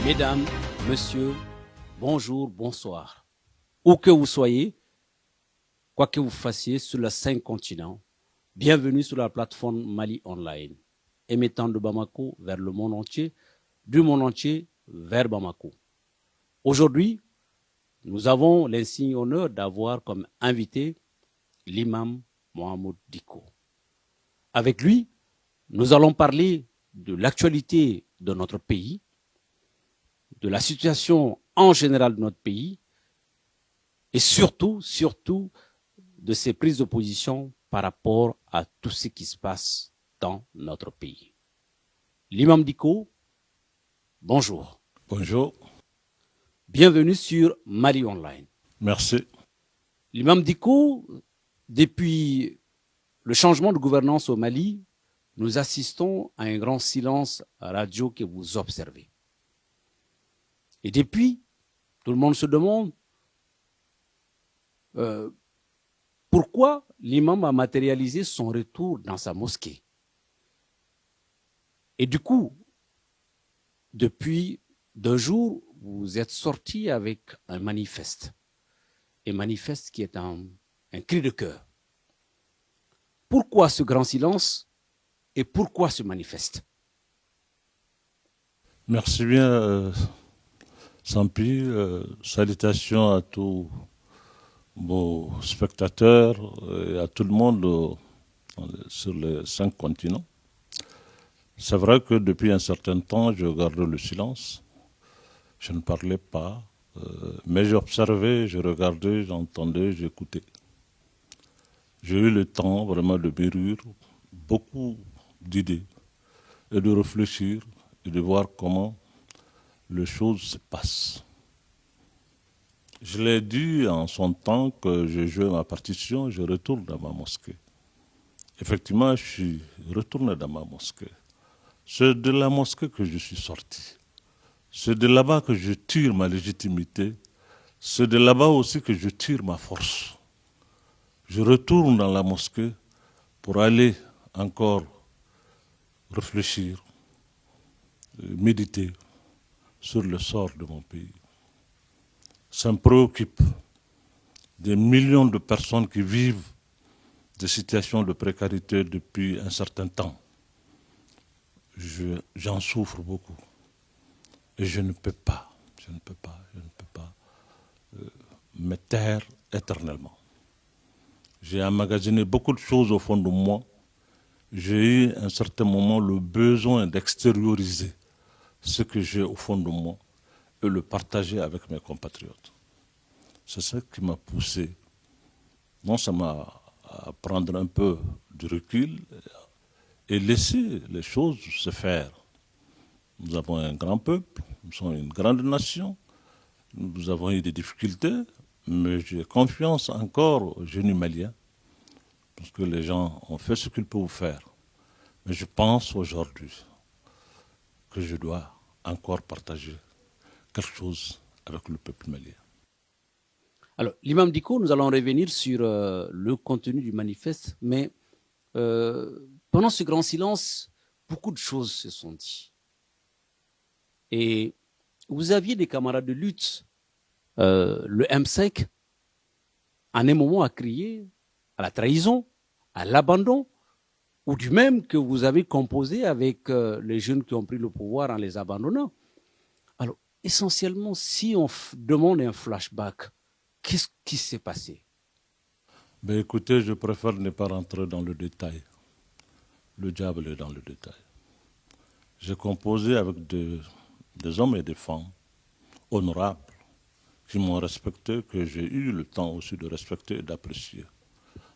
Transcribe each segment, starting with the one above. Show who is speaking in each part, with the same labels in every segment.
Speaker 1: Mesdames, Messieurs, bonjour, bonsoir. Où que vous soyez, quoi que vous fassiez sur les 5 continents, bienvenue sur la plateforme Mali Online, émettant de Bamako vers le monde entier, du monde entier vers Bamako. Aujourd'hui, nous avons l'insigne honneur d'avoir comme invité l'imam Mohamed Dicko. Avec lui, nous allons parler de l'actualité de notre pays, de la situation en général de notre pays et surtout de ses prises de position par rapport à tout ce qui se passe dans notre pays. L'imam Dicko, bonjour.
Speaker 2: Bonjour.
Speaker 1: Bienvenue sur Mali Online.
Speaker 2: Merci.
Speaker 1: L'imam Dicko, depuis le changement de gouvernance au Mali, nous assistons à un grand silence radio que vous observez. Et depuis, tout le monde se demande pourquoi l'imam a matérialisé son retour dans sa mosquée. Et du coup, depuis 2 jours, vous êtes sorti avec un manifeste. Un manifeste qui est un cri de cœur. Pourquoi ce grand silence et pourquoi ce manifeste?
Speaker 2: Merci bien, Sampi. Salutations à tous vos spectateurs et à tout le monde sur les 5 continents. C'est vrai que depuis un certain temps, je gardais le silence. Je ne parlais pas, mais j'observais, je regardais, j'entendais, j'écoutais. J'ai eu le temps vraiment de mûrir beaucoup d'idées et de réfléchir et de voir comment les choses se passent. Je l'ai dit en son temps que je jouais ma partition, je retourne dans ma mosquée. Effectivement, je suis retourné dans ma mosquée. C'est de la mosquée que je suis sorti. C'est de là-bas que je tire ma légitimité. C'est de là-bas aussi que je tire ma force. Je retourne dans la mosquée pour aller encore réfléchir, méditer sur le sort de mon pays. Ça me préoccupe. Des millions de personnes qui vivent des situations de précarité depuis un certain temps. J'en souffre beaucoup. Et je ne peux pas me taire éternellement. J'ai emmagasiné beaucoup de choses au fond de moi. J'ai eu à un certain moment le besoin d'extérioriser ce que j'ai au fond de moi et le partager avec mes compatriotes. C'est ça qui m'a poussé, non seulement à prendre un peu de recul et laisser les choses se faire. Nous avons un grand peuple, nous sommes une grande nation, nous avons eu des difficultés, mais j'ai confiance encore aux jeunes maliens, parce que les gens ont fait ce qu'ils peuvent faire. Mais je pense aujourd'hui que je dois encore partager quelque chose avec le peuple malien.
Speaker 1: Alors, l'imam Dicko, nous allons revenir sur le contenu du manifeste, mais pendant ce grand silence, beaucoup de choses se sont dites. Et vous aviez des camarades de lutte, le M5, en un moment a crié à la trahison, à l'abandon, ou du même que vous avez composé avec les jeunes qui ont pris le pouvoir en les abandonnant. Alors, essentiellement, si on demande un flashback, qu'est-ce qui s'est passé?
Speaker 2: Ben écoutez, je préfère ne pas rentrer dans le détail. Le diable est dans le détail. J'ai composé avec des hommes et des femmes honorables qui m'ont respecté, que j'ai eu le temps aussi de respecter et d'apprécier.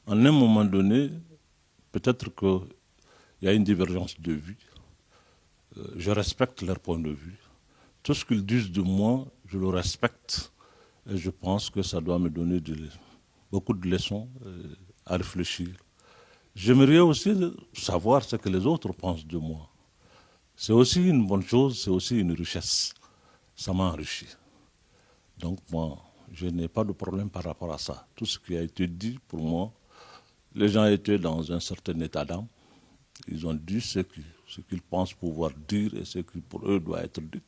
Speaker 2: En un moment donné, peut-être qu'il y a une divergence de vue. Je respecte leur point de vue. Tout ce qu'ils disent de moi, je le respecte. Et je pense que ça doit me donner beaucoup de leçons à réfléchir. J'aimerais aussi savoir ce que les autres pensent de moi. C'est aussi une bonne chose, c'est aussi une richesse. Ça m'a enrichi. Donc moi, je n'ai pas de problème par rapport à ça. Tout ce qui a été dit pour moi, les gens étaient dans un certain état d'âme. Ils ont dit ce qu'ils pensent pouvoir dire et ce qui pour eux doit être dit.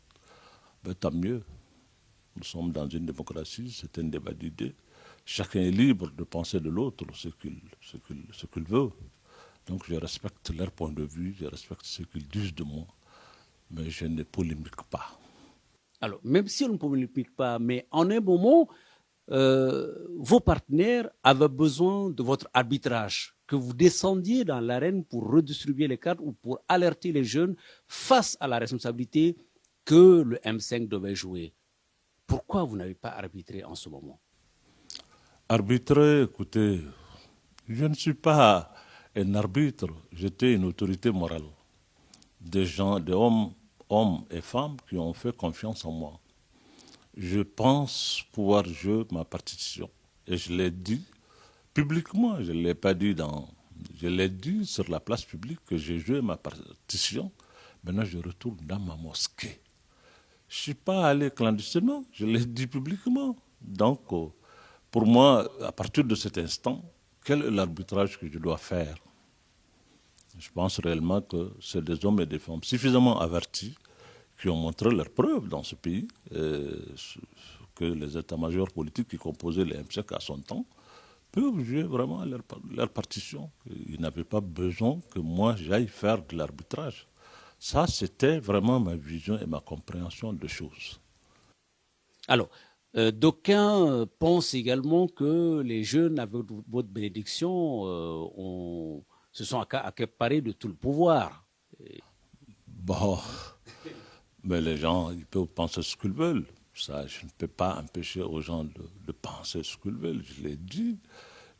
Speaker 2: ben, tant mieux. Nous sommes dans une démocratie, c'est un débat d'idées. Chacun est libre de penser de l'autre ce qu'il veut. Donc je respecte leur point de vue, je respecte ce qu'ils disent de moi, mais je ne polémique pas.
Speaker 1: Alors, même si on ne polémique pas, mais en un moment, vos partenaires avaient besoin de votre arbitrage, que vous descendiez dans l'arène pour redistribuer les cartes ou pour alerter les jeunes face à la responsabilité que le M5 devait jouer. Pourquoi vous n'avez pas arbitré en ce moment?
Speaker 2: Arbitrer, écoutez, je ne suis pas un arbitre, j'étais une autorité morale. Des gens, des hommes et femmes qui ont fait confiance en moi. Je pense pouvoir jouer ma partition. Et je l'ai dit publiquement, je ne l'ai pas dit Je l'ai dit sur la place publique que j'ai joué ma partition. Maintenant, je retourne dans ma mosquée. Je ne suis pas allé clandestinement, je l'ai dit publiquement. Donc, pour moi, à partir de cet instant, quel est l'arbitrage que je dois faire? Je pense réellement que c'est des hommes et des femmes suffisamment avertis qui ont montré leurs preuves dans ce pays, que les états-majors politiques qui composaient les M5 à son temps peuvent jouer vraiment leur partition. Ils n'avaient pas besoin que moi j'aille faire de l'arbitrage. Ça, c'était vraiment ma vision et ma compréhension des choses.
Speaker 1: Alors, d'aucuns pensent également que les jeunes, avec votre bénédiction, se sont accaparés de tout le pouvoir.
Speaker 2: Bon, mais les gens, ils peuvent penser ce qu'ils veulent. Ça, je ne peux pas empêcher aux gens de penser ce qu'ils veulent. Je l'ai dit.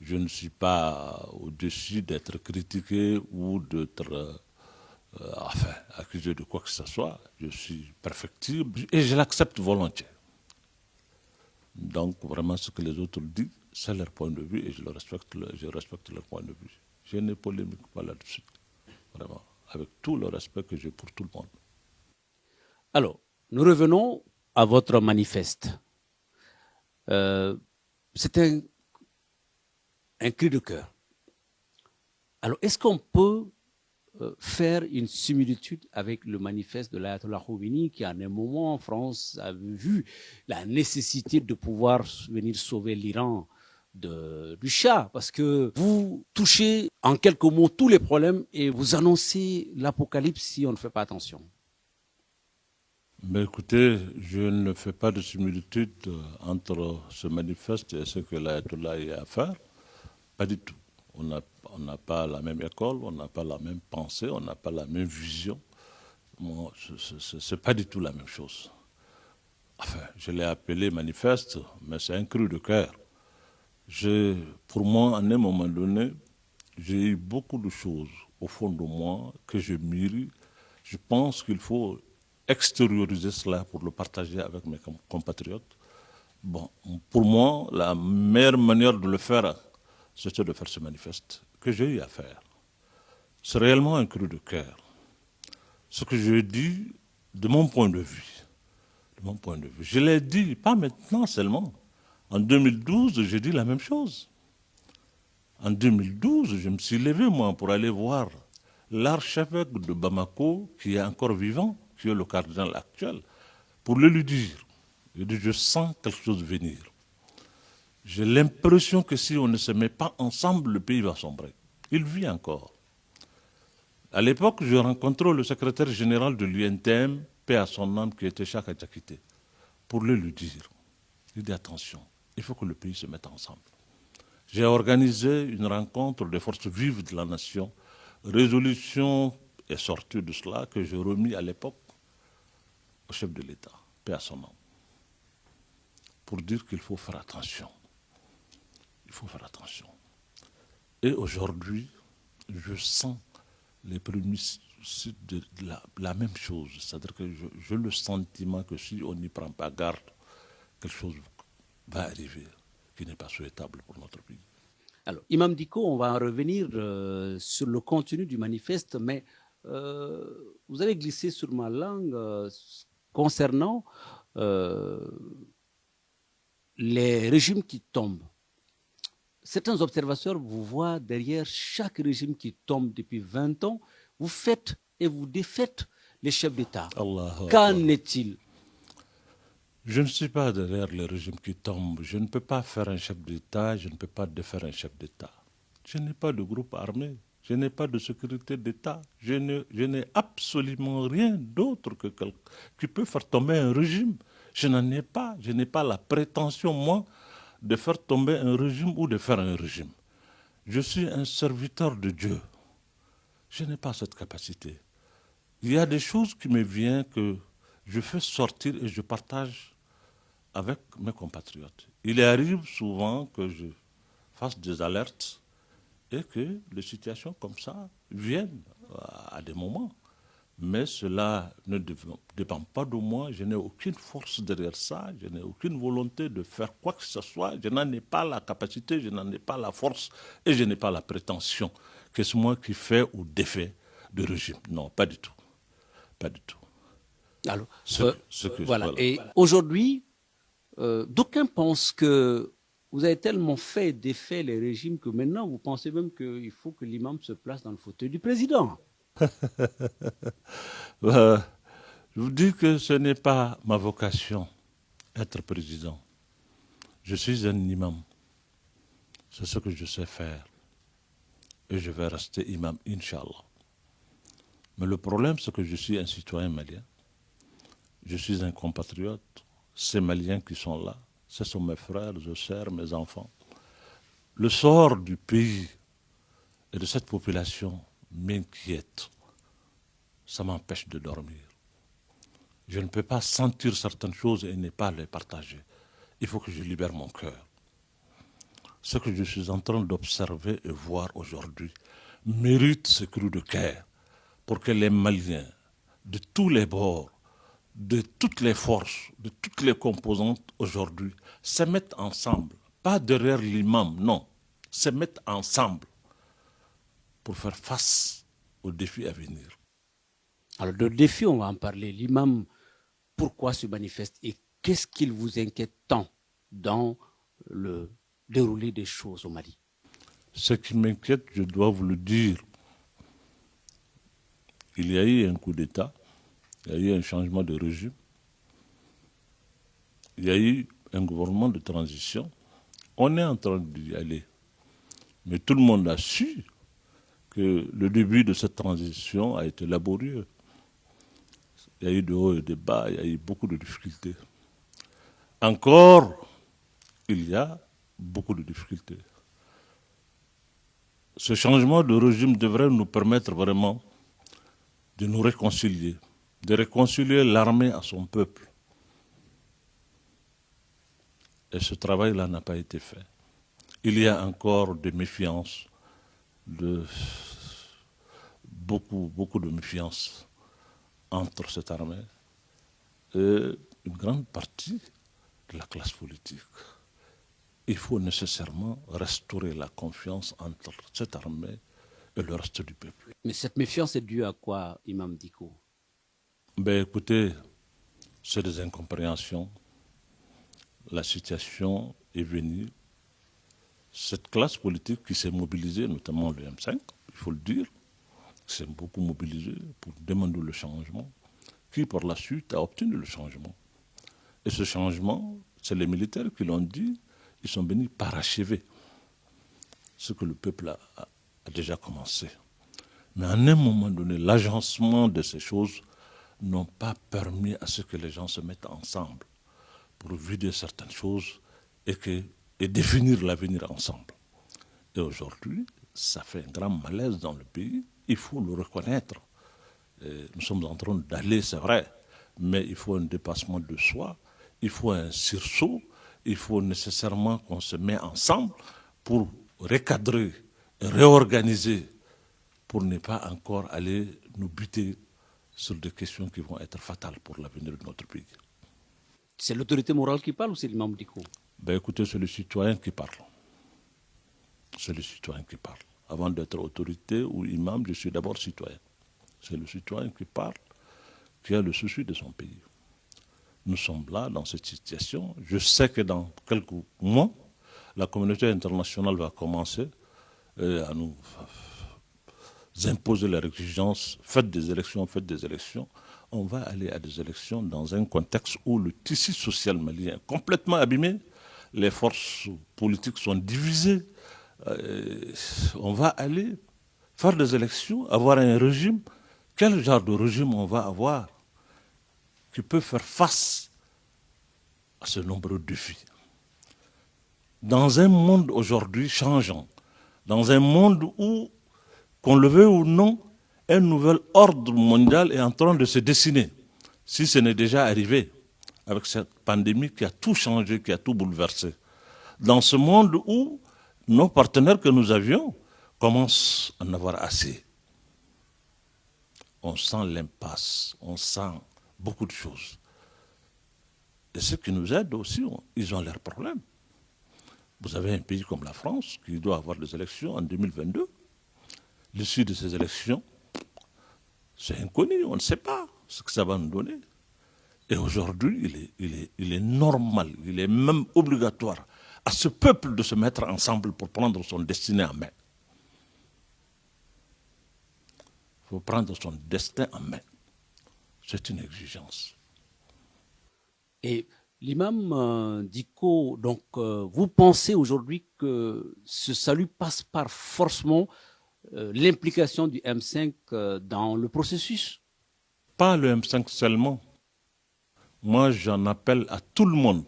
Speaker 2: Je ne suis pas au-dessus d'être critiqué ou d'être accusé de quoi que ce soit. Je suis perfectible et je l'accepte volontiers. Donc, vraiment, ce que les autres disent, c'est leur point de vue et je respecte leur point de vue. Je ne polémique pas là-dessus. Vraiment, avec tout le respect que j'ai pour tout le monde.
Speaker 1: Alors, nous revenons à votre manifeste. C'est un cri de cœur. Alors, est-ce qu'on peut faire une similitude avec le manifeste de l'Ayatollah Khomeini qui, en un moment, en France, avait vu la nécessité de pouvoir venir sauver l'Iran du Shah, parce que vous touchez en quelques mots tous les problèmes et vous annoncez l'apocalypse si on ne fait pas attention.
Speaker 2: Mais écoutez, je ne fais pas de similitude entre ce manifeste et ce que l'Ayatollah a à faire. Pas du tout. On n'a pas la même école, on n'a pas la même pensée, on n'a pas la même vision. Ce n'est pas du tout la même chose. Enfin, je l'ai appelé manifeste, mais c'est un cri de cœur. Pour moi, à un moment donné, j'ai eu beaucoup de choses au fond de moi que je mûris. Je pense qu'il faut extérioriser cela pour le partager avec mes compatriotes. Bon, pour moi, la meilleure manière de le faire, c'était de faire ce manifeste que j'ai eu à faire. C'est réellement un cri de cœur. Ce que je dis de mon point de vue. Je l'ai dit, pas maintenant seulement. En 2012, j'ai dit la même chose. En 2012, je me suis levé, moi, pour aller voir l'archevêque de Bamako, qui est encore vivant, qui est le cardinal actuel, pour le lui dire. Je dis, je sens quelque chose venir. J'ai l'impression que si on ne se met pas ensemble, le pays va sombrer. Il vit encore. À l'époque, je rencontrais le secrétaire général de l'UNTM, paix à son âme, qui était Chaka Diakité, pour le lui dire. Il dit, attention, il faut que le pays se mette ensemble. J'ai organisé une rencontre des forces vives de la nation. Résolution est sortie de cela que j'ai remis à l'époque au chef de l'État, paix à son âme, pour dire qu'il faut faire attention. Il faut faire attention. Et aujourd'hui, je sens les prémices de la même chose. C'est-à-dire que j'ai le sentiment que si on n'y prend pas garde, quelque chose va arriver qui n'est pas souhaitable pour notre pays.
Speaker 1: Alors, Imam Dicko, on va en revenir sur le contenu du manifeste, mais vous avez glissé sur ma langue concernant les régimes qui tombent. Certains observateurs vous voient derrière chaque régime qui tombe depuis 20 ans. Vous faites et vous défaites les chefs d'État. Qu'en est-il?
Speaker 2: Je ne suis pas derrière les régimes qui tombent. Je ne peux pas faire un chef d'État, je ne peux pas défaire un chef d'État. Je n'ai pas de groupe armé, je n'ai pas de sécurité d'État, je n'ai absolument rien d'autre que quelqu'un qui peut faire tomber un régime. Je n'en ai pas, je n'ai pas la prétention, moi, de faire tomber un régime ou de faire un régime. Je suis un serviteur de Dieu. Je n'ai pas cette capacité. Il y a des choses qui me viennent que je fais sortir et je partage avec mes compatriotes. Il arrive souvent que je fasse des alertes et que les situations comme ça viennent à des moments. Mais cela ne dépend pas de moi. Je n'ai aucune force derrière ça. Je n'ai aucune volonté de faire quoi que ce soit. Je n'en ai pas la capacité, je n'en ai pas la force et je n'ai pas la prétention que c'est moi qui fais ou défais de régime. Non, pas du tout. Pas du tout.
Speaker 1: Alors, voilà.
Speaker 2: Voilà.
Speaker 1: Et aujourd'hui, d'aucuns pensent que vous avez tellement fait et défait les régimes que maintenant, vous pensez même qu'il faut que l'imam se place dans le fauteuil du président.
Speaker 2: Je vous dis que ce n'est pas ma vocation, être président. Je suis un imam. C'est ce que je sais faire. Et je vais rester imam, Inch'Allah. Mais le problème, c'est que je suis un citoyen malien. Je suis un compatriote. Ces Maliens qui sont là, ce sont mes frères, mes sœurs, mes enfants. Le sort du pays et de cette population m'inquiète. Ça m'empêche de dormir. Je ne peux pas sentir certaines choses et ne pas les partager. Il faut que je libère mon cœur. Ce que je suis en train d'observer et voir aujourd'hui mérite ce cri de cœur pour que les Maliens, de tous les bords, de toutes les forces, de toutes les composantes aujourd'hui, se mettent ensemble, pas derrière l'imam, non, se mettent ensemble pour faire face aux défis à venir.
Speaker 1: Alors, de défi, on va en parler. L'imam, pourquoi se manifeste et qu'est-ce qu'il vous inquiète tant dans le déroulé des choses au Mali?
Speaker 2: Ce qui m'inquiète, je dois vous le dire, il y a eu un coup d'État, il y a eu un changement de régime, il y a eu un gouvernement de transition. On est en train d'y aller. Mais tout le monde a su que le début de cette transition a été laborieux. Il y a eu de hauts et de bas, il y a eu beaucoup de difficultés. Encore, il y a beaucoup de difficultés. Ce changement de régime devrait nous permettre vraiment de nous réconcilier, de réconcilier l'armée à son peuple. Et ce travail-là n'a pas été fait. Il y a encore de méfiance, beaucoup de méfiance entre cette armée et une grande partie de la classe politique. Il faut nécessairement restaurer la confiance entre cette armée et le reste du peuple.
Speaker 1: Mais cette méfiance est due à quoi, Imam Dicko?
Speaker 2: Ben écoutez, c'est des incompréhensions. La situation est venue. Cette classe politique qui s'est mobilisée, notamment le M5, il faut le dire, s'est beaucoup mobilisée pour demander le changement, qui par la suite a obtenu le changement. Et ce changement, c'est les militaires qui l'ont dit, ils sont venus parachever ce que le peuple a déjà commencé. Mais à un moment donné, l'agencement de ces choses n'ont pas permis à ce que les gens se mettent ensemble pour vider certaines choses et définir l'avenir ensemble. Et aujourd'hui, ça fait un grand malaise dans le pays, il faut le reconnaître. Et nous sommes en train d'aller, c'est vrai, mais il faut un dépassement de soi, il faut un sursaut, il faut nécessairement qu'on se mette ensemble pour recadrer, réorganiser, pour ne pas encore aller nous buter sur des questions qui vont être fatales pour l'avenir de notre pays.
Speaker 1: C'est l'autorité morale qui parle ou c'est l'imam Dicko?
Speaker 2: Ben écoutez, c'est le citoyen qui parle. C'est le citoyen qui parle. Avant d'être autorité ou imam, je suis d'abord citoyen. C'est le citoyen qui parle, qui a le souci de son pays. Nous sommes là dans cette situation. Je sais que dans quelques mois, la communauté internationale va commencer à nous imposer leurs exigences, faites des élections, faites des élections. On va aller à des élections dans un contexte où le tissu social malien est complètement abîmé, les forces politiques sont divisées. On va aller faire des élections, avoir un régime. Quel genre de régime on va avoir qui peut faire face à ce nombreux défis? Dans un monde aujourd'hui changeant, dans un monde où, qu'on le veuille ou non, un nouvel ordre mondial est en train de se dessiner, si ce n'est déjà arrivé, avec cette pandémie qui a tout changé, qui a tout bouleversé. Dans ce monde où nos partenaires que nous avions commencent à en avoir assez. On sent l'impasse, on sent beaucoup de choses. Et ceux qui nous aident aussi, ils ont leurs problèmes. Vous avez un pays comme la France qui doit avoir des élections en 2022. L'issue de ces élections, c'est inconnu, on ne sait pas ce que ça va nous donner. Et aujourd'hui, il est normal, il est même obligatoire à ce peuple de se mettre ensemble pour prendre son destin en main. Il faut prendre son destin en main. C'est une exigence.
Speaker 1: Et l'imam Dicko, donc vous pensez aujourd'hui que ce salut passe par forcément l'implication du M5 dans le processus?
Speaker 2: Pas le M5 seulement. Moi, j'en appelle à tout le monde.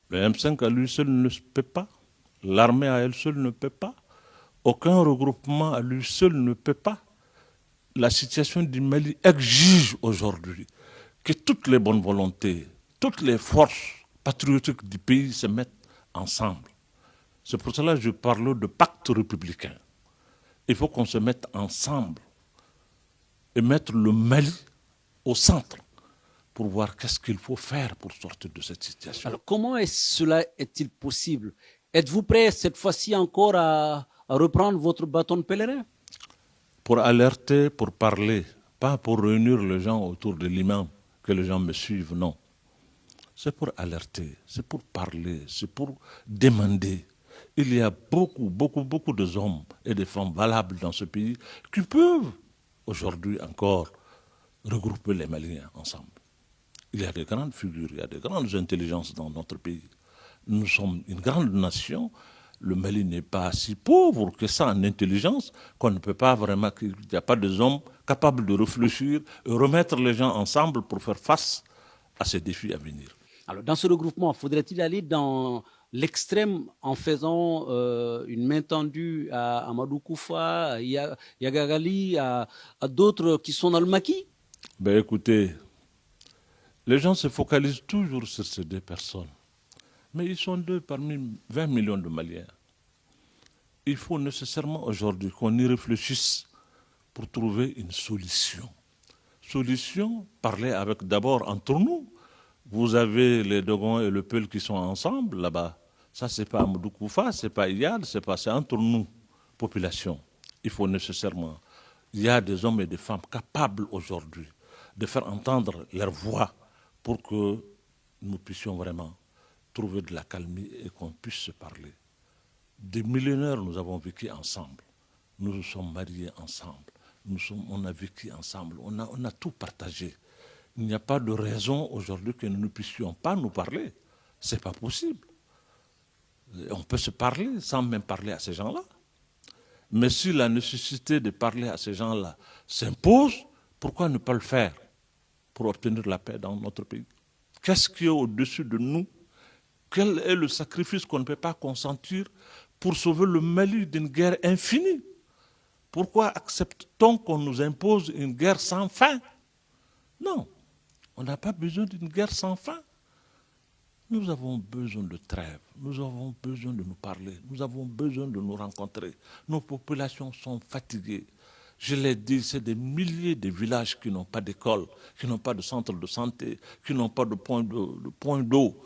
Speaker 2: Le M5 à lui seul ne peut pas. L'armée à elle seule ne peut pas. Aucun regroupement à lui seul ne peut pas. La situation du Mali exige aujourd'hui que toutes les bonnes volontés, toutes les forces patriotiques du pays se mettent ensemble. C'est pour cela que je parle de pacte républicain. Il faut qu'on se mette ensemble et mettre le Mali au centre pour voir qu'est-ce qu'il faut faire pour sortir de cette situation.
Speaker 1: Alors comment cela est-il possible? Êtes-vous prêt cette fois-ci encore à reprendre votre bâton de pèlerin?
Speaker 2: Pour alerter, pour parler, pas pour réunir les gens autour de l'imam, que les gens me suivent, non. C'est pour alerter, c'est pour parler, c'est pour demander. Il y a beaucoup de hommes et de femmes valables dans ce pays qui peuvent aujourd'hui encore regrouper les Maliens ensemble. Il y a de grandes figures, il y a de grandes intelligences dans notre pays. Nous sommes une grande nation. Le Mali n'est pas si pauvre que ça en intelligence qu'on ne peut pas vraiment, qu'il n'y a pas des hommes capables de réfléchir et remettre les gens ensemble pour faire face à ces défis à venir.
Speaker 1: Alors dans ce regroupement, faudrait-il aller dans l'extrême en faisant une main tendue à Amadou Koufa, à Yagagali, à d'autres qui sont dans le maquis?
Speaker 2: Ben écoutez, les gens se focalisent toujours sur ces deux personnes. Mais ils sont deux parmi 20 millions de Maliens. Il faut nécessairement aujourd'hui qu'on y réfléchisse pour trouver une solution. Solution, parler avec d'abord entre nous. Vous avez les Dogons et le Peul qui sont ensemble là-bas. Ça, c'est pas Amadou Koufa, c'est pas Iyad, c'est entre nous, population. Il faut nécessairement. Il y a des hommes et des femmes capables aujourd'hui de faire entendre leur voix pour que nous puissions vraiment trouver de la calmie et qu'on puisse se parler. Des millénaires, nous avons vécu ensemble. Nous nous sommes mariés ensemble. On a vécu ensemble. On a tout partagé. Il n'y a pas de raison aujourd'hui que nous ne puissions pas nous parler. Ce n'est pas possible. On peut se parler sans même parler à ces gens-là. Mais si la nécessité de parler à ces gens-là s'impose, pourquoi ne pas le faire pour obtenir la paix dans notre pays? Qu'est-ce qui est au-dessus de nous? Quel est le sacrifice qu'on ne peut pas consentir pour sauver le Mali d'une guerre infinie? Pourquoi accepte-t-on qu'on nous impose une guerre sans fin? Non, on n'a pas besoin d'une guerre sans fin. Nous avons besoin de trêve, nous avons besoin de nous parler, nous avons besoin de nous rencontrer. Nos populations sont fatiguées. Je l'ai dit, c'est des milliers de villages qui n'ont pas d'école, qui n'ont pas de centre de santé, qui n'ont pas de point d'eau.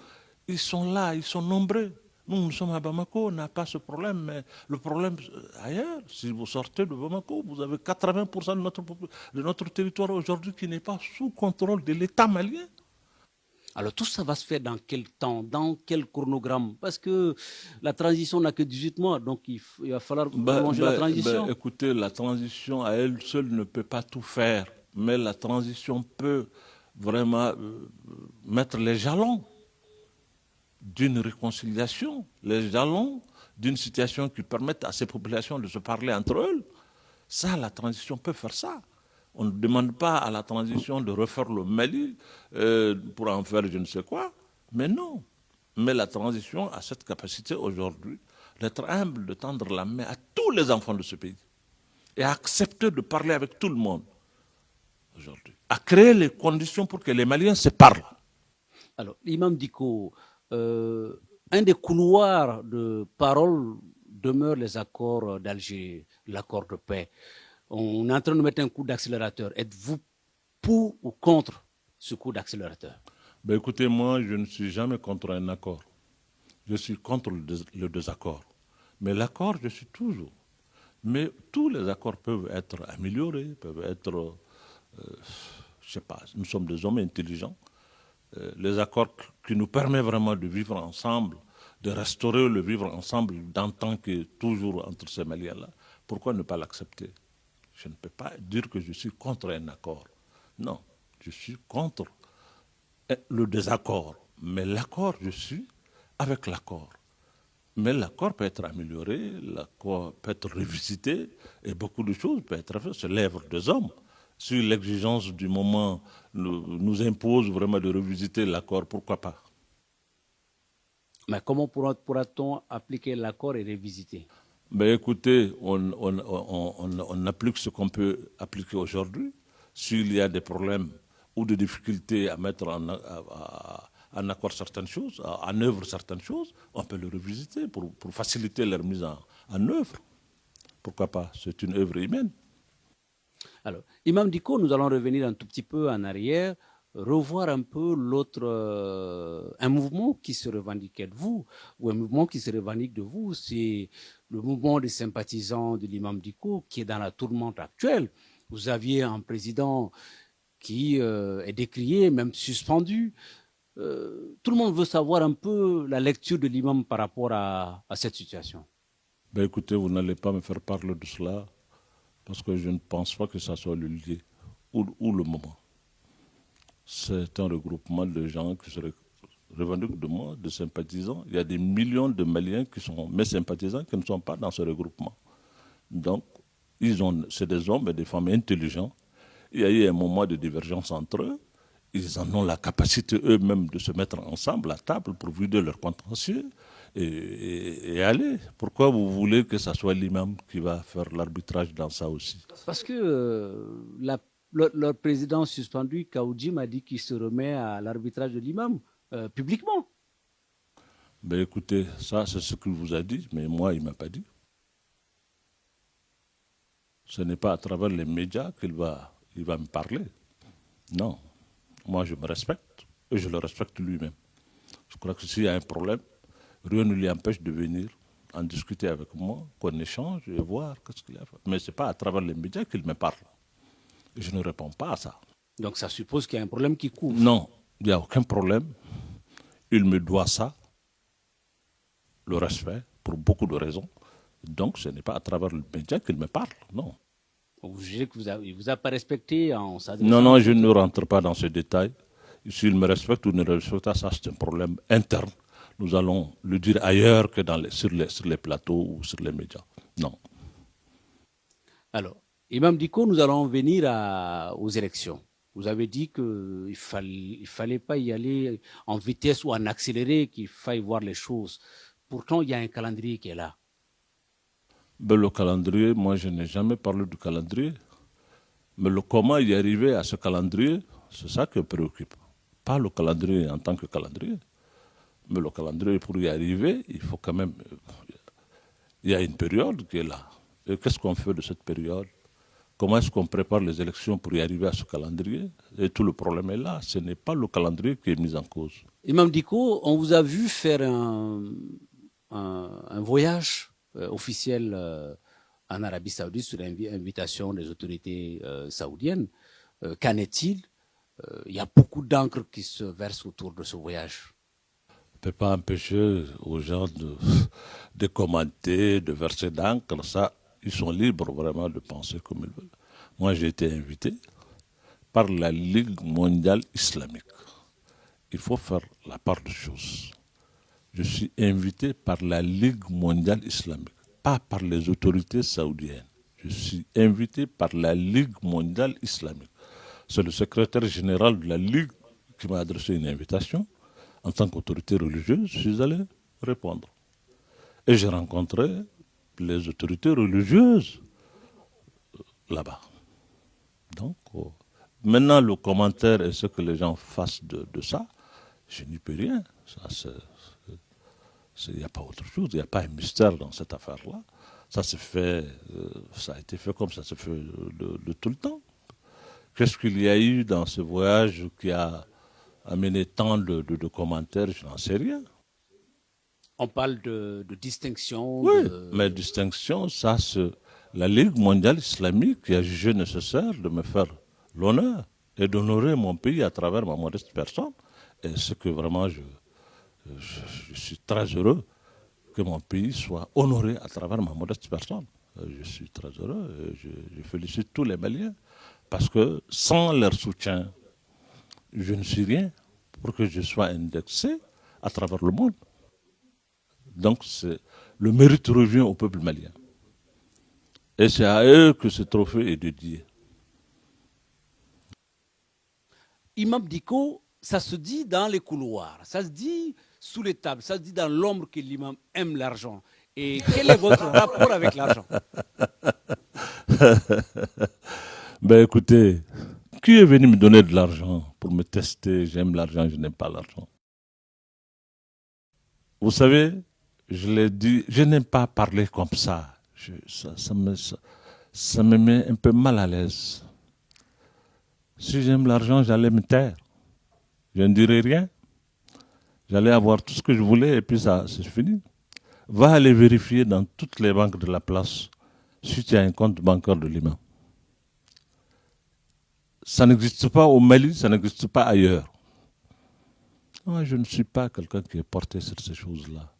Speaker 2: Ils sont là, ils sont nombreux. Nous sommes à Bamako, on n'a pas ce problème, mais le problème ailleurs, si vous sortez de Bamako, vous avez 80% de notre territoire aujourd'hui qui n'est pas sous contrôle de l'État malien.
Speaker 1: Alors tout ça va se faire dans quel temps, dans quel chronogramme? Parce que la transition n'a que 18 mois, donc il va falloir allonger la transition.
Speaker 2: Écoutez, la transition à elle seule ne peut pas tout faire, mais la transition peut vraiment mettre les jalons d'une réconciliation, les jalons d'une situation qui permette à ces populations de se parler entre elles. Ça, la transition peut faire ça. On ne demande pas à la transition de refaire le Mali pour en faire je ne sais quoi, mais non. Mais la transition a cette capacité aujourd'hui d'être humble, de tendre la main à tous les enfants de ce pays et à accepter de parler avec tout le monde aujourd'hui, à créer les conditions pour que les Maliens se parlent.
Speaker 1: Alors, l'imam Diko, un des couloirs de parole demeure les accords d'Alger, l'accord de paix. On est en train de mettre un coup d'accélérateur. Êtes-vous pour ou contre ce coup d'accélérateur?
Speaker 2: Ben écoutez, moi, je ne suis jamais contre un accord. Je suis contre le désaccord. Mais l'accord, je suis toujours. Mais tous les accords peuvent être améliorés, peuvent être, je sais pas, nous sommes des hommes intelligents. Les accords qui nous permettent vraiment de vivre ensemble, de restaurer le vivre ensemble d'antan qui est toujours entre ces Maliens-là, pourquoi ne pas l'accepter? Je ne peux pas dire que je suis contre un accord. Non, je suis contre le désaccord. Mais l'accord, je suis avec l'accord. Mais l'accord peut être amélioré, l'accord peut être revisité, et beaucoup de choses peuvent être faites. C'est l'œuvre des hommes. Si l'exigence du moment nous impose vraiment de revisiter l'accord, pourquoi pas?
Speaker 1: Mais comment pourra-t-on appliquer l'accord et révisiter?
Speaker 2: Ben écoutez, on applique ce qu'on peut appliquer aujourd'hui. S'il y a des problèmes ou des difficultés à mettre en accord certaines choses, en œuvre certaines choses, on peut le revisiter pour faciliter leur mise en œuvre. Pourquoi pas? C'est une œuvre humaine.
Speaker 1: Alors, Imam Diko, nous allons revenir un tout petit peu en arrière, revoir un peu un mouvement qui se revendiquait de vous, ou un mouvement qui se revendique de vous, c'est le mouvement des sympathisants de l'imam Diko qui est dans la tourmente actuelle. Vous aviez un président qui est décrié, même suspendu. Tout le monde veut savoir un peu la lecture de l'imam par rapport à cette situation.
Speaker 2: Ben écoutez, vous n'allez pas me faire parler de cela parce que je ne pense pas que ça soit le lieu ou le moment. C'est un regroupement de gens qui se revendiquent de moi, de sympathisants. Il y a des millions de Maliens qui sont mes sympathisants qui ne sont pas dans ce regroupement. Donc, c'est des hommes et des femmes intelligents. Il y a eu un moment de divergence entre eux. Ils en ont la capacité eux-mêmes de se mettre ensemble à table pour vider leur contentieux et aller. Pourquoi vous voulez que ce soit l'imam qui va faire l'arbitrage dans ça aussi?
Speaker 1: Parce que leur président suspendu, Kaoudji, m'a dit qu'il se remet à l'arbitrage de l'imam publiquement.
Speaker 2: Ben écoutez, ça c'est ce qu'il vous a dit, mais moi il ne m'a pas dit. Ce n'est pas à travers les médias il va me parler. Non. Moi, je me respecte et je le respecte lui-même. Je crois que s'il y a un problème, rien ne lui empêche de venir en discuter avec moi, qu'on échange et voir ce qu'il a fait. Mais ce n'est pas à travers les médias qu'il me parle. Et je ne réponds pas à ça.
Speaker 1: Donc ça suppose qu'il y a un problème qui couvre.
Speaker 2: Non, il n'y a aucun problème. Il me doit ça, le respect, pour beaucoup de raisons. Donc ce n'est pas à travers les médias qu'il me parle, non.
Speaker 1: Vous jugez qu'il ne vous a pas respecté en s'adressant...
Speaker 2: Non, non, je ne rentre pas dans ce détail. S'il me respecte ou ne me respecte pas, ça c'est un problème interne. Nous allons le dire ailleurs que sur les plateaux ou sur les médias. Non.
Speaker 1: Alors, Imam Diko, nous allons venir aux élections. Vous avez dit qu'il ne fallait pas y aller en vitesse ou en accéléré, qu'il faille voir les choses. Pourtant, il y a un calendrier qui est là.
Speaker 2: Ben, le calendrier, moi je n'ai jamais parlé du calendrier. Mais le comment y arriver à ce calendrier, c'est ça qui me préoccupe. Pas le calendrier en tant que calendrier. Mais le calendrier, pour y arriver, il faut quand même... Il y a une période qui est là. Et qu'est-ce qu'on fait de cette période? Comment est-ce qu'on prépare les élections pour y arriver à ce calendrier? Et tout le problème est là. Ce n'est pas le calendrier qui est mis en cause.
Speaker 1: Imam Diko, on vous a vu faire un voyage officiel en Arabie Saoudite sur l'invitation des autorités saoudiennes. Qu'en est-il? Il y a beaucoup d'encre qui se verse autour de ce voyage.
Speaker 2: On ne peut pas empêcher aux gens de commenter, de verser d'encre. Ça, ils sont libres vraiment de penser comme ils veulent. Moi, j'ai été invité par la Ligue mondiale islamique. Il faut faire la part des choses. Je suis invité par la Ligue mondiale islamique, pas par les autorités saoudiennes. Je suis invité par la Ligue mondiale islamique. C'est le secrétaire général de la Ligue qui m'a adressé une invitation. En tant qu'autorité religieuse, je suis allé répondre. Et j'ai rencontré les autorités religieuses là-bas. Donc, maintenant, le commentaire et ce que les gens fassent de ça, je n'y peux rien. Il n'y a pas autre chose, il n'y a pas un mystère dans cette affaire-là. Ça se fait, ça a été fait comme ça se fait de tout le temps. Qu'est-ce qu'il y a eu dans ce voyage qui a amené tant de commentaires, je n'en sais rien.
Speaker 1: On parle de distinction.
Speaker 2: Oui, mais distinction, ça, c'est la Ligue mondiale islamique qui a jugé nécessaire de me faire l'honneur et d'honorer mon pays à travers ma modeste personne. Et ce que vraiment je suis très heureux que mon pays soit honoré à travers ma modeste personne. Je suis très heureux et je félicite tous les Maliens parce que sans leur soutien, je ne suis rien pour que je sois indexé à travers le monde. Donc le mérite revient au peuple malien. Et c'est à eux que ce trophée est dédié.
Speaker 1: Imam Dicko, ça se dit dans les couloirs, ça se dit sous les tables, ça se dit dans l'ombre que l'imam aime l'argent. Et quel est votre rapport avec l'argent?
Speaker 2: Ben écoutez, qui est venu me donner de l'argent pour me tester? J'aime l'argent, je n'aime pas l'argent. Vous savez, je l'ai dit, je n'aime pas parler comme ça. Ça me met un peu mal à l'aise. Si j'aime l'argent, j'allais me taire. Je ne dirais rien. J'allais avoir tout ce que je voulais et puis ça, c'est fini. Va aller vérifier dans toutes les banques de la place si tu as un compte bancaire de l'imam. Ça n'existe pas au Mali, ça n'existe pas ailleurs. Moi, je ne suis pas quelqu'un qui est porté sur ces choses-là.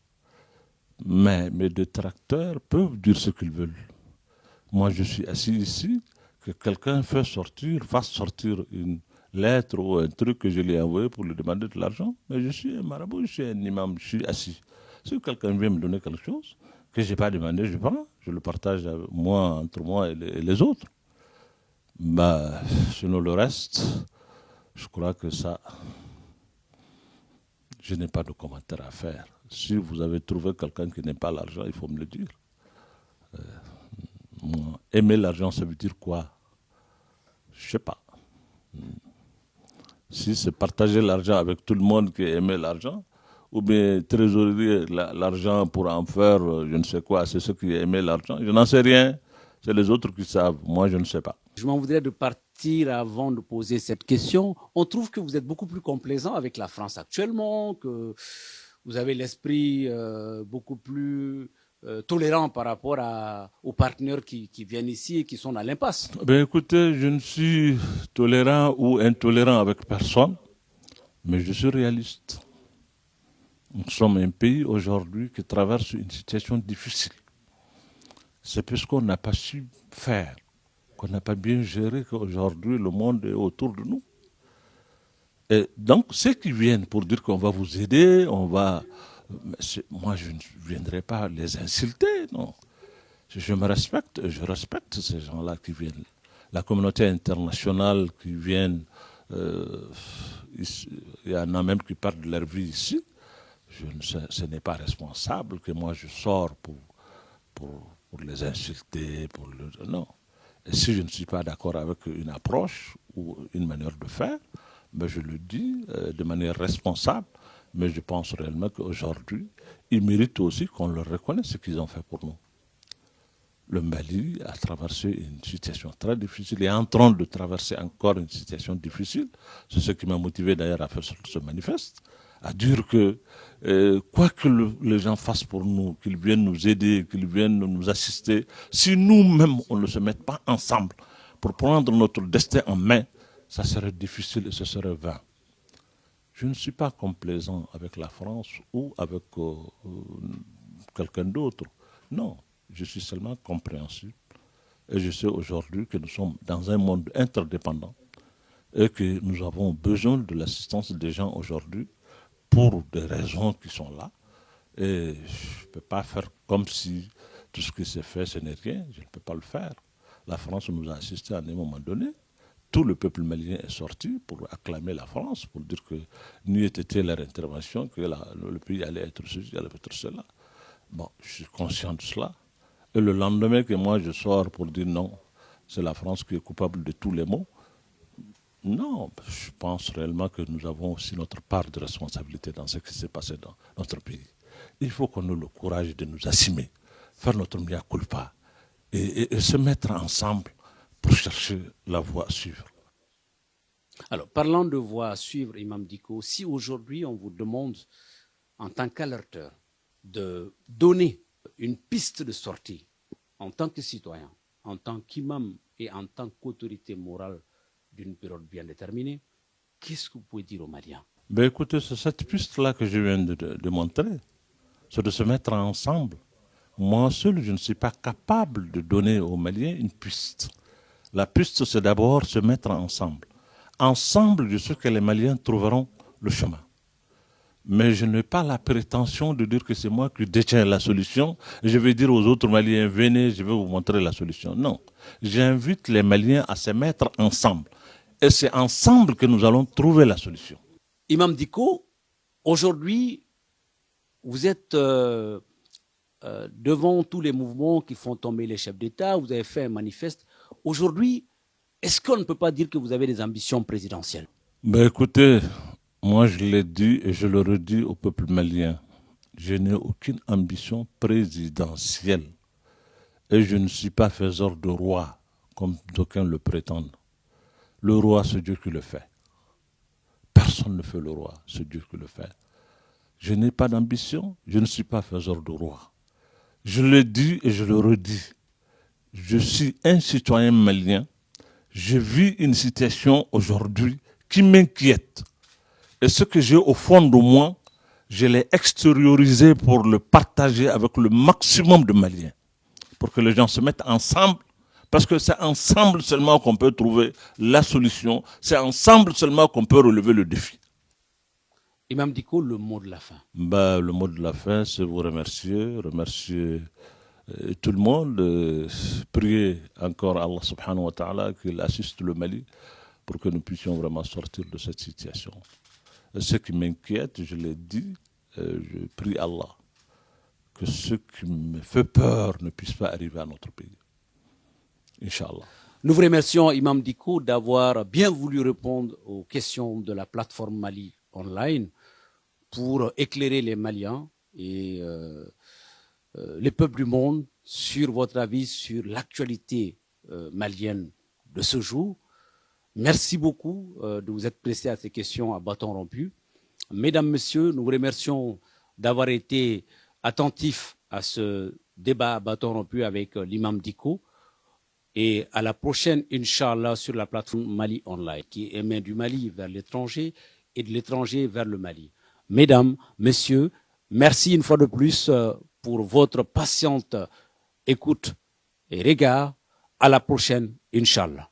Speaker 2: Mais mes détracteurs peuvent dire ce qu'ils veulent. Moi, je suis assis ici, que quelqu'un fasse sortir une lettre ou un truc que je lui ai envoyé pour lui demander de l'argent. Mais je suis un marabout, je suis un imam, je suis assis. Si quelqu'un vient me donner quelque chose que je n'ai pas demandé, je prends, je le partage entre moi et les autres. Bah, sinon le reste, je crois que ça, je n'ai pas de commentaire à faire. Si vous avez trouvé quelqu'un qui n'aime pas l'argent, il faut me le dire. Moi, aimer l'argent, ça veut dire quoi? Je ne sais pas. Si c'est partager l'argent avec tout le monde qui aimait l'argent, ou bien trésorier l'argent pour en faire je ne sais quoi, c'est ceux qui aimaient l'argent. Je n'en sais rien. C'est les autres qui savent. Moi, je ne sais pas.
Speaker 1: Je m'en voudrais de partir avant de poser cette question. On trouve que vous êtes beaucoup plus complaisant avec la France actuellement, que vous avez l'esprit beaucoup plus tolérant par rapport aux partenaires qui viennent ici et qui sont à l'impasse.
Speaker 2: Ben écoutez, je ne suis tolérant ou intolérant avec personne, mais je suis réaliste. Nous sommes un pays aujourd'hui qui traverse une situation difficile. C'est parce qu'on n'a pas su faire, qu'on n'a pas bien géré qu'aujourd'hui le monde est autour de nous. Et donc, ceux qui viennent pour dire qu'on va vous aider, moi, je ne viendrai pas les insulter, non. Je me respecte, je respecte ces gens-là qui viennent. La communauté internationale qui viennent, il y en a même qui partent de leur vie ici. Ce n'est pas responsable que moi je sors pour les insulter, non. Et si je ne suis pas d'accord avec une approche ou une manière de faire, ben je le dis de manière responsable, mais je pense réellement qu'aujourd'hui, ils méritent aussi qu'on leur reconnaisse ce qu'ils ont fait pour nous. Le Mali a traversé une situation très difficile et est en train de traverser encore une situation difficile. C'est ce qui m'a motivé d'ailleurs à faire ce manifeste, à dire que quoi que les gens fassent pour nous, qu'ils viennent nous aider, qu'ils viennent nous assister, si nous-mêmes on ne se met pas ensemble pour prendre notre destin en main, ça serait difficile et ce serait vain. Je ne suis pas complaisant avec la France ou avec quelqu'un d'autre. Non, je suis seulement compréhensif. Et je sais aujourd'hui que nous sommes dans un monde interdépendant et que nous avons besoin de l'assistance des gens aujourd'hui pour des raisons qui sont là. Et je ne peux pas faire comme si tout ce qui s'est fait, ce n'est rien. Je ne peux pas le faire. La France nous a assistés à un moment donné. Tout le peuple malien est sorti pour acclamer la France, pour dire que n'eût été leur intervention, que le pays allait être ceci, allait être cela. Bon, je suis conscient de cela. Et le lendemain que moi je sors pour dire non, c'est la France qui est coupable de tous les maux. Non, je pense réellement que nous avons aussi notre part de responsabilité dans ce qui s'est passé dans notre pays. Il faut qu'on ait le courage de nous assumer, faire notre mea culpa et se mettre ensemble pour chercher la voie à suivre.
Speaker 1: Alors, parlant de voie à suivre, Imam Dicko, si aujourd'hui on vous demande, en tant qu'alerteur, de donner une piste de sortie en tant que citoyen, en tant qu'imam et en tant qu'autorité morale d'une période bien déterminée, qu'est-ce que vous pouvez dire aux Maliens?
Speaker 2: Ben écoutez, c'est cette piste-là que je viens de montrer, c'est de se mettre ensemble. Moi seul, je ne suis pas capable de donner aux Maliens une piste. La piste, c'est d'abord se mettre ensemble. Ensemble, je sais que les Maliens trouveront le chemin. Mais je n'ai pas la prétention de dire que c'est moi qui détiens la solution. Je vais dire aux autres Maliens, venez, je vais vous montrer la solution. Non. J'invite les Maliens à se mettre ensemble. Et c'est ensemble que nous allons trouver la solution.
Speaker 1: Imam Dicko, aujourd'hui, vous êtes devant tous les mouvements qui font tomber les chefs d'État, vous avez fait un manifeste. Aujourd'hui, est-ce qu'on ne peut pas dire que vous avez des ambitions présidentielles?
Speaker 2: Ben écoutez, moi je l'ai dit et je le redis au peuple malien. Je n'ai aucune ambition présidentielle. Et je ne suis pas faiseur de roi, comme d'aucuns le prétendent. Le roi, c'est Dieu qui le fait. Personne ne fait le roi, c'est Dieu qui le fait. Je n'ai pas d'ambition, je ne suis pas faiseur de roi. Je le dis et je le redis. Je suis un citoyen malien. Je vis une situation aujourd'hui qui m'inquiète. Et ce que j'ai au fond de moi, je l'ai extériorisé pour le partager avec le maximum de Maliens. Pour que les gens se mettent ensemble. Parce que c'est ensemble seulement qu'on peut trouver la solution. C'est ensemble seulement qu'on peut relever le défi.
Speaker 1: Imam Dicko, le mot de la fin.
Speaker 2: Le mot de la fin, c'est vous remercier tout le monde, prier encore Allah subhanahu wa ta'ala qu'il assiste le Mali pour que nous puissions vraiment sortir de cette situation. Ce qui m'inquiète, je l'ai dit, je prie Allah que ce qui me fait peur ne puisse pas arriver à notre pays. Inch'Allah.
Speaker 1: Nous vous remercions, Imam Dicko, d'avoir bien voulu répondre aux questions de la plateforme Mali Online pour éclairer les Maliens et les peuples du monde sur votre avis sur l'actualité malienne de ce jour. Merci beaucoup de vous être pressé à ces questions à bâton rompu. Mesdames, Messieurs, nous vous remercions d'avoir été attentifs à ce débat à bâton rompu avec l'imam Dicko. Et à la prochaine, Inch'Allah, sur la plateforme Mali Online, qui émet du Mali vers l'étranger et de l'étranger vers le Mali. Mesdames, Messieurs, merci une fois de plus pour votre patiente écoute et regard. À la prochaine, Inch'Allah.